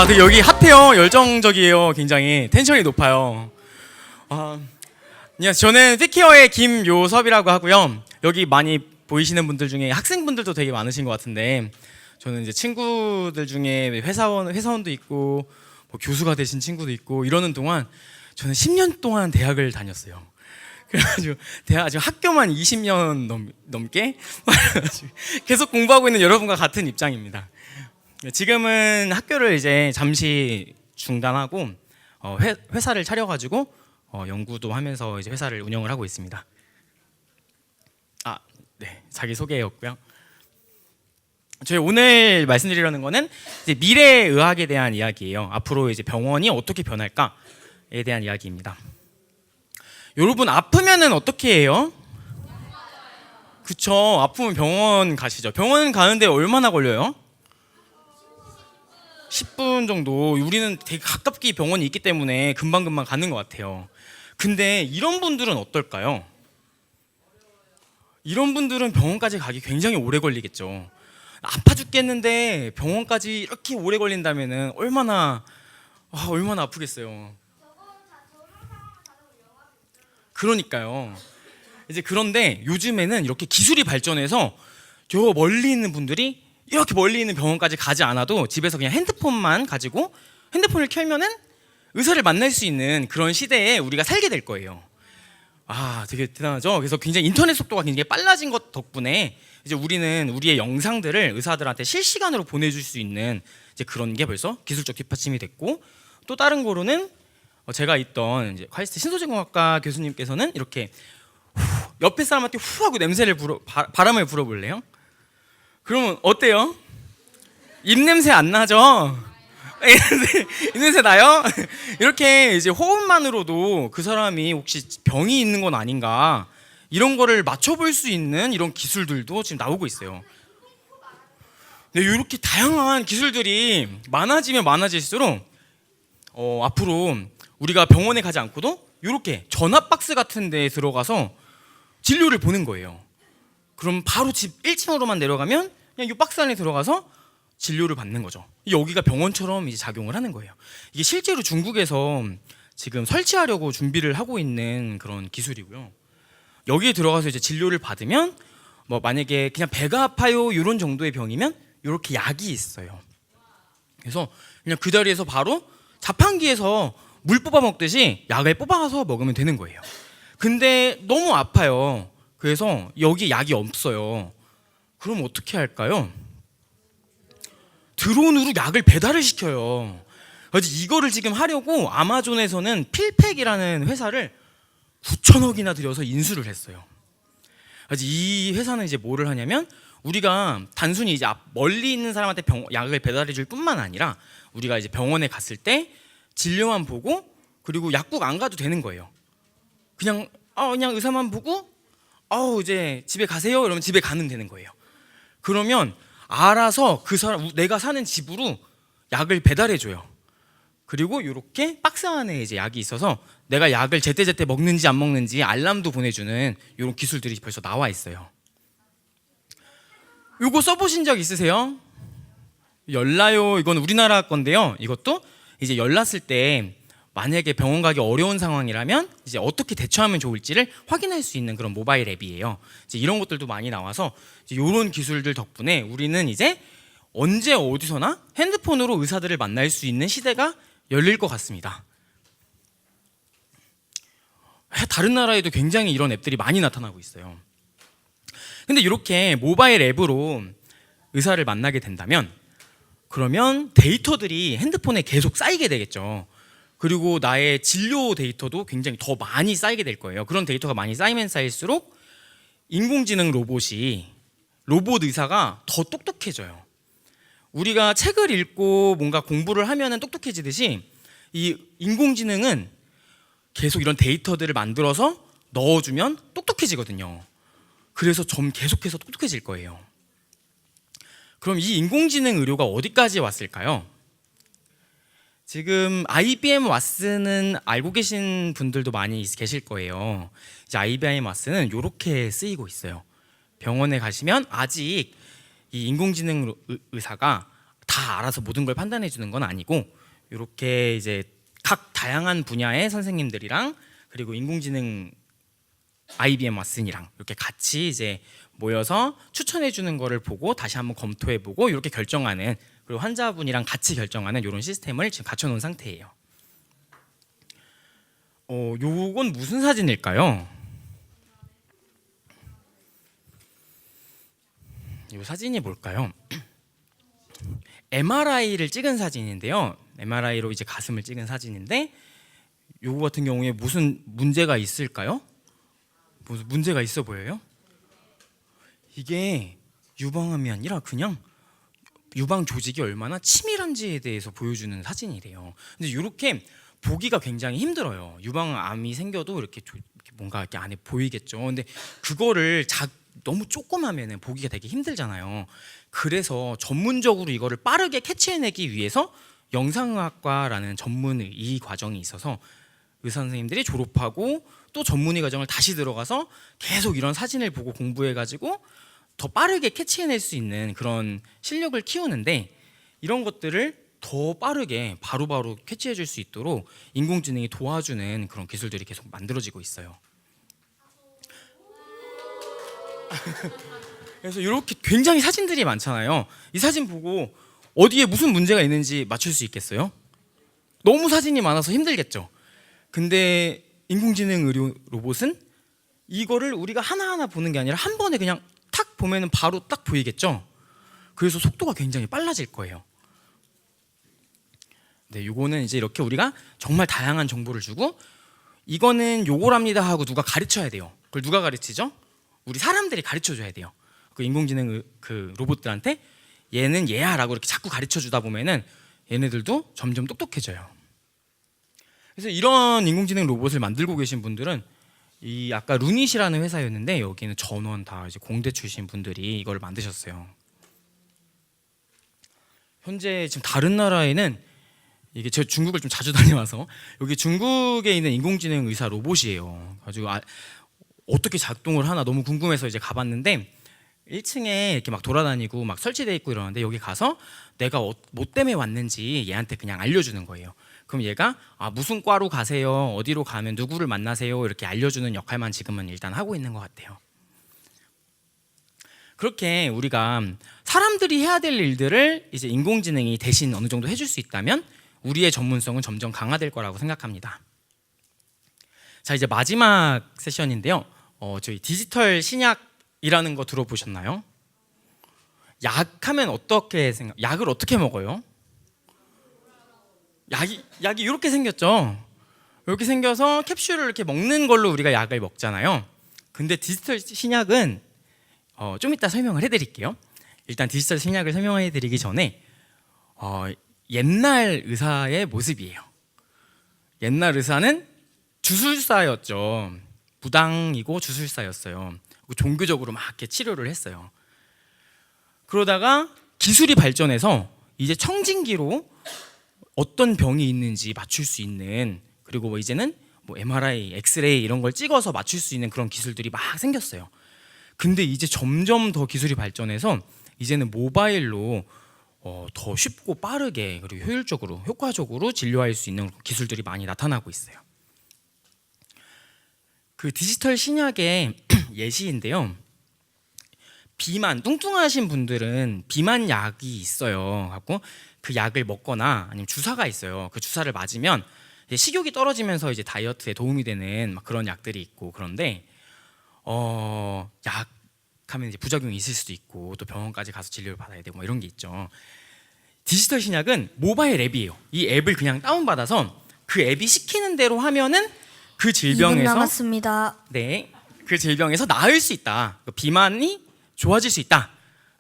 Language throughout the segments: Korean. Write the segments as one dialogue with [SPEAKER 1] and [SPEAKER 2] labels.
[SPEAKER 1] 되게 여기 핫해요. 열정적이에요. 굉장히 텐션이 높아요. 안녕하세요. 저는 피케어의 김요섭이라고 하고요. 여기 많이 보이시는 분들 중에 학생분들도 되게 많으신 것 같은데, 저는 이제 친구들 중에 회사원도 있고 뭐 교수가 되신 친구도 있고 이러는 동안 저는 10년 동안 대학을 다녔어요. 그래가지고 지금 학교만 20년 넘게 계속 공부하고 있는 여러분과 같은 입장입니다. 지금은 학교를 이제 잠시 중단하고 회사를 차려가지고 연구도 하면서 이제 회사를 운영을 하고 있습니다. 네, 자기 소개였고요. 저희 오늘 말씀드리려는 거는 이제 미래의학에 대한 이야기예요. 앞으로 이제 병원이 어떻게 변할까에 대한 이야기입니다. 여러분, 아프면은 어떻게 해요? 그쵸, 아프면 병원 가시죠. 병원 가는데 얼마나 걸려요? 10분 정도. 우리는 되게 가깝게 병원이 있기 때문에 금방금방 가는 것 같아요. 근데 이런 분들은 어떨까요? 이런 분들은 병원까지 가기 굉장히 오래 걸리겠죠. 아파 죽겠는데 병원까지 이렇게 오래 걸린다면은 얼마나 아프겠어요. 그러니까요. 이제 그런데 요즘에는 이렇게 기술이 발전해서 저 멀리 있는 분들이 이렇게 멀리 있는 병원까지 가지 않아도 집에서 그냥 핸드폰만 가지고 핸드폰을 켜면은 의사를 만날 수 있는 그런 시대에 우리가 살게 될 거예요. 되게 대단하죠. 그래서 굉장히 인터넷 속도가 굉장히 빨라진 것 덕분에 이제 우리는 우리의 영상들을 의사들한테 실시간으로 보내줄 수 있는 이제 그런 게 벌써 기술적 뒷받침이 됐고, 또 다른 거로는 제가 있던 이제 카이스트 신소재공학과 교수님께서는 이렇게 옆에 사람한테 후 하고 바람을 불어볼래요? 그러면 어때요? 입냄새 안 나죠? 입냄새 나요? 이렇게 이제 호흡만으로도 그 사람이 혹시 병이 있는 건 아닌가, 이런 거를 맞춰볼 수 있는 이런 기술들도 지금 나오고 있어요. 네, 이렇게 다양한 기술들이 많아지면 많아질수록 앞으로 우리가 병원에 가지 않고도 이렇게 전화 박스 같은 데에 들어가서 진료를 보는 거예요. 그럼 바로 집 1층으로만 내려가면 그냥 이 박스 안에 들어가서 진료를 받는 거죠. 여기가 병원처럼 이제 작용을 하는 거예요. 이게 실제로 중국에서 지금 설치하려고 준비를 하고 있는 그런 기술이고요. 여기에 들어가서 이제 진료를 받으면 뭐 만약에 그냥 배가 아파요 이런 정도의 병이면 이렇게 약이 있어요. 그래서 그냥 그 자리에서 바로 자판기에서 물 뽑아 먹듯이 약을 뽑아서 먹으면 되는 거예요. 근데 너무 아파요. 그래서 여기 약이 없어요. 그럼 어떻게 할까요? 드론으로 약을 배달을 시켜요. 그래서 이거를 지금 하려고 아마존에서는 필팩이라는 회사를 9천억이나 들여서 인수를 했어요. 그래서 이 회사는 이제 뭐를 하냐면, 우리가 단순히 이제 멀리 있는 사람한테 약을 배달해 줄 뿐만 아니라 우리가 이제 병원에 갔을 때 진료만 보고 그리고 약국 안 가도 되는 거예요. 그냥 의사만 보고 이제 집에 가세요 이러면 집에 가면 되는 거예요. 그러면 알아서 그 사람, 내가 사는 집으로 약을 배달해 줘요. 그리고 이렇게 박스 안에 이제 약이 있어서 내가 약을 제때제때 먹는지 안 먹는지 알람도 보내주는 이런 기술들이 벌써 나와 있어요. 이거 써보신 적 있으세요? 열나요? 이건 우리나라 건데요. 이것도 이제 열났을 때 만약에 병원 가기 어려운 상황이라면 이제 어떻게 대처하면 좋을지를 확인할 수 있는 그런 모바일 앱이에요. 이제 이런 것들도 많이 나와서 이제 이런 기술들 덕분에 우리는 이제 언제 어디서나 핸드폰으로 의사들을 만날 수 있는 시대가 열릴 것 같습니다. 다른 나라에도 굉장히 이런 앱들이 많이 나타나고 있어요. 근데 이렇게 모바일 앱으로 의사를 만나게 된다면 그러면 데이터들이 핸드폰에 계속 쌓이게 되겠죠. 그리고 나의 진료 데이터도 굉장히 더 많이 쌓이게 될 거예요. 그런 데이터가 많이 쌓이면 쌓일수록 인공지능 로봇 의사가 더 똑똑해져요. 우리가 책을 읽고 뭔가 공부를 하면 똑똑해지듯이 이 인공지능은 계속 이런 데이터들을 만들어서 넣어주면 똑똑해지거든요. 그래서 좀 계속해서 똑똑해질 거예요. 그럼 이 인공지능 의료가 어디까지 왔을까요? 지금 IBM 왓슨은 알고 계신 분들도 많이 계실 거예요. 이제 IBM 왓슨은 이렇게 쓰이고 있어요. 병원에 가시면 아직 이 인공지능 의사가 다 다 알아서 모든 걸 판단해 주는 건 아니고 이렇게 이제 각 다양한 분야의 선생님들이랑 그리고 인공지능 IBM 왓슨이랑 이렇게 같이 이제 모여서 추천해 주는 거를 보고 다시 한번 검토해 보고 이렇게 결정하는, 그리고 환자분이랑 같이 결정하는 이런 시스템을 지금 갖춰 놓은 상태예요. 요건 무슨 사진일까요? 이 사진이 뭘까요? MRI를 찍은 사진인데요. MRI로 이제 가슴을 찍은 사진인데 요거 같은 경우에 무슨 문제가 있을까요? 무슨 문제가 있어 보여요? 이게 유방암이 아니라 그냥 유방 조직이 얼마나 치밀한지에 대해서 보여주는 사진이래요. 근데 이렇게 보기가 굉장히 힘들어요. 유방암이 생겨도 이렇게 뭔가 이렇게 안에 보이겠죠. 근데 그거를 너무 조그마면은 보기가 되게 힘들잖아요. 그래서 전문적으로 이거를 빠르게 캐치해내기 위해서 영상의학과라는 전문의 과정이 있어서 의사 선생님들이 졸업하고 또 전문의 과정을 다시 들어가서 계속 이런 사진을 보고 공부해가지고 더 빠르게 캐치해낼 수 있는 그런 실력을 키우는데, 이런 것들을 더 빠르게 바로바로 캐치해 줄 수 있도록 인공지능이 도와주는 그런 기술들이 계속 만들어지고 있어요. 그래서 이렇게 굉장히 사진들이 많잖아요. 이 사진 보고 어디에 무슨 문제가 있는지 맞출 수 있겠어요? 너무 사진이 많아서 힘들겠죠. 근데 인공지능 의료 로봇은 이거를 우리가 하나하나 보는 게 아니라 한 번에 그냥 탁 보면은 바로 딱 보이겠죠. 그래서 속도가 굉장히 빨라질 거예요. 네, 요거는 이제 이렇게 우리가 정말 다양한 정보를 주고 이거는 요거랍니다 하고 누가 가르쳐야 돼요. 그걸 누가 가르치죠? 우리 사람들이 가르쳐줘야 돼요. 그 인공지능 그 로봇들한테 얘는 얘야라고 이렇게 자꾸 가르쳐 주다 보면은 얘네들도 점점 똑똑해져요. 그래서 이런 인공지능 로봇을 만들고 계신 분들은 이 아까 루닛이라는 회사였는데 여기는 전원 다 이제 공대 출신 분들이 이걸 만드셨어요. 현재 지금 다른 나라에는 이게 제가 중국을 좀 자주 다녀와서 여기 중국에 있는 인공지능 의사 로봇이에요. 가지고 어떻게 작동을 하나 너무 궁금해서 이제 가봤는데 1층에 이렇게 막 돌아다니고 막 설치돼 있고 이러는데 여기 가서 내가 뭐 때문에 왔는지 얘한테 그냥 알려주는 거예요. 그럼 얘가 무슨 과로 가세요? 어디로 가면 누구를 만나세요? 이렇게 알려주는 역할만 지금은 일단 하고 있는 것 같아요. 그렇게 우리가 사람들이 해야 될 일들을 이제 인공지능이 대신 어느 정도 해줄 수 있다면 우리의 전문성은 점점 강화될 거라고 생각합니다. 자, 이제 마지막 세션인데요. 저희 디지털 신약이라는 거 들어보셨나요? 약하면 약을 어떻게 먹어요? 약이 이렇게 생겼죠. 이렇게 생겨서 캡슐을 이렇게 먹는 걸로 우리가 약을 먹잖아요. 근데 디지털 신약은 좀 이따 설명을 해드릴게요. 일단 디지털 신약을 설명해드리기 전에 옛날 의사의 모습이에요. 옛날 의사는 주술사였죠. 무당이고 주술사였어요. 종교적으로 막 이렇게 치료를 했어요. 그러다가 기술이 발전해서 이제 청진기로 어떤 병이 있는지 맞출 수 있는, 그리고 이제는 MRI, 엑스레이 이런 걸 찍어서 맞출 수 있는 그런 기술들이 막 생겼어요. 근데 이제 점점 더 기술이 발전해서 이제는 모바일로 더 쉽고 빠르게 그리고 효율적으로 효과적으로 진료할 수 있는 기술들이 많이 나타나고 있어요. 그 디지털 신약의 예시인데요. 비만, 뚱뚱하신 분들은 비만 약이 있어요. 갖고 그 약을 먹거나 아니면 주사가 있어요. 그 주사를 맞으면 식욕이 떨어지면서 이제 다이어트에 도움이 되는 막 그런 약들이 있고, 그런데 약 하면 이제 부작용이 있을 수도 있고 또 병원까지 가서 진료를 받아야 되고 이런 게 있죠. 디지털 신약은 모바일 앱이에요. 이 앱을 그냥 다운받아서 그 앱이 시키는 대로 하면은 그 질병에서
[SPEAKER 2] 2분 남았습니다.
[SPEAKER 1] 네, 그 질병에서 나을 수 있다. 비만이 좋아질 수 있다.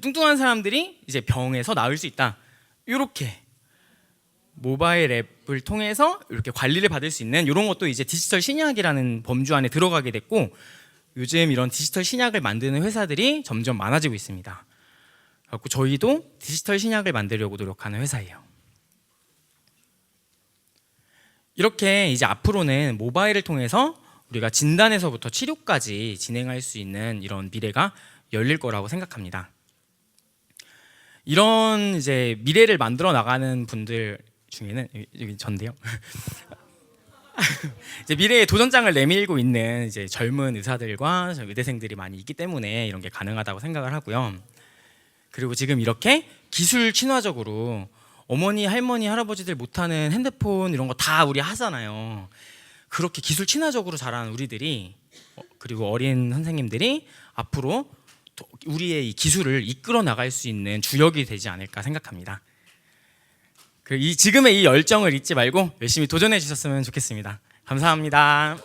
[SPEAKER 1] 뚱뚱한 사람들이 이제 병에서 나을 수 있다. 이렇게 모바일 앱을 통해서 이렇게 관리를 받을 수 있는 이런 것도 이제 디지털 신약이라는 범주 안에 들어가게 됐고, 요즘 이런 디지털 신약을 만드는 회사들이 점점 많아지고 있습니다. 그래서 저희도 디지털 신약을 만들려고 노력하는 회사예요. 이렇게 이제 앞으로는 모바일을 통해서 우리가 진단에서부터 치료까지 진행할 수 있는 이런 미래가 열릴 거라고 생각합니다. 이런 이제 미래를 만들어 나가는 분들 중에는 여기 전데요. 이제 미래의 도전장을 내밀고 있는 이제 젊은 의사들과 의대생들이 많이 있기 때문에 이런 게 가능하다고 생각을 하고요. 그리고 지금 이렇게 기술 친화적으로 어머니, 할머니, 할아버지들 못하는 핸드폰 이런 거 다 우리 하잖아요. 그렇게 기술 친화적으로 자란 우리들이 그리고 어린 선생님들이 앞으로 우리의 이 기술을 이끌어 나갈 수 있는 주역이 되지 않을까 생각합니다. 지금의 이 열정을 잊지 말고 열심히 도전해 주셨으면 좋겠습니다. 감사합니다.